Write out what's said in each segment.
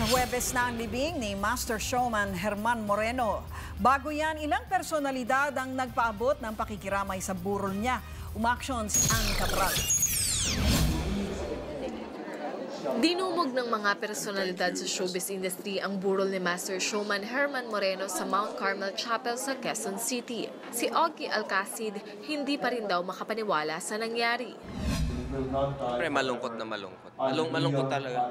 Huwebes na ang libing ni Master Showman Herman Moreno. Bago yan, ilang personalidad ang nagpaabot ng pakikiramay sa burol niya. Umaksyon si Ann Cabral. Dinumog ng mga personalidad sa showbiz industry ang burol ni Master Showman Herman Moreno sa Mount Carmel Chapel sa Quezon City. Si Augie Alcacid hindi pa rin daw makapaniwala sa nangyari. Siyempre, malungkot na malungkot. Malungkot talaga.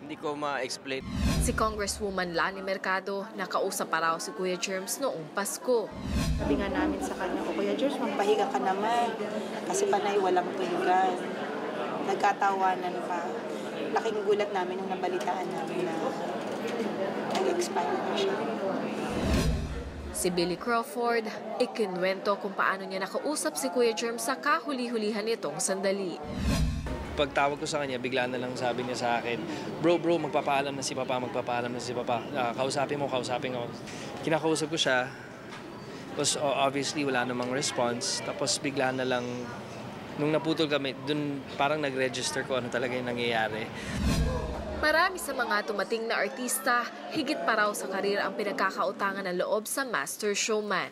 Hindi ko ma-explain. Si Congresswoman Lani Mercado, nakausap pa raw si Kuya Germs noong Pasko. Sabi nga namin sa kanya, Kuya Germs, magpahiga ka naman. Kasi panay walang tuligan. Nagkatawanan pa. Laking gulat namin nung nabalitaan namin na nag-expire na siya. Si Billy Crawford, ikinwento kung paano niya nakausap si Kuya Germs sa kahuli-hulihan nitong sandali. Pagtawag ko sa kanya, bigla na lang sabi niya sa akin, Bro, magpapaalam na si Papa. Kausapin mo. Kinakausap ko siya. Tapos obviously wala namang response. Tapos bigla na lang, nung naputol kami, dun parang nag-register ko ano talaga yung nangyayari. Marami sa mga tumating na artista, higit pa raw sa karir ang pinagkakautangan ng loob sa Master Showman.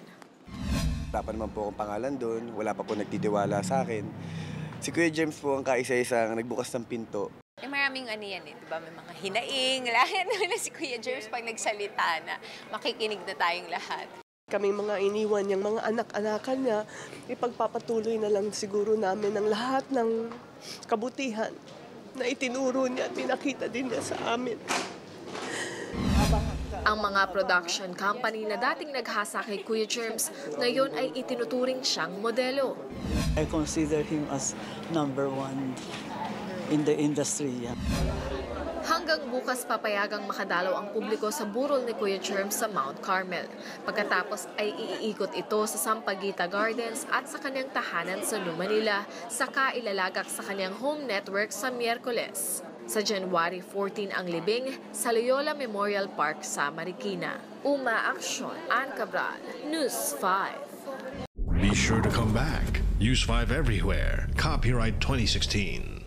Wala pa naman po akong pangalan doon, wala pa po nagtitiwala sa akin. Si Kuya James po ang kaisa-isang nagbukas ng pinto. Maraming ano yan eh, diba? May mga hinaing, lahat na si Kuya James pag nagsalita na, makikinig na tayong lahat. Kaming mga iniwan niyang mga anak-anakan niya, ipagpapatuloy na lang siguro namin ang lahat ng kabutihan na itinuro niya at pinakita din niya sa amin. Ang mga production company na dating naghasa kay Kuya Germs, ngayon ay itinuturing siyang modelo. I consider him as #1 in the industry. Hanggang bukas papayagang makadalaw ang publiko sa burol ni Kuya Germs sa Mount Carmel. Pagkatapos ay iikot ito sa Sampaguita Gardens at sa kanyang tahanan sa New Manila, saka ilalagak sa kanyang home network sa Miyerkules. Sa January 14 ang libing sa Loyola Memorial Park sa Marikina. Umaaksyon, Ann Cabral, News 5. Be sure to come back. Use 5 everywhere. Copyright 2016.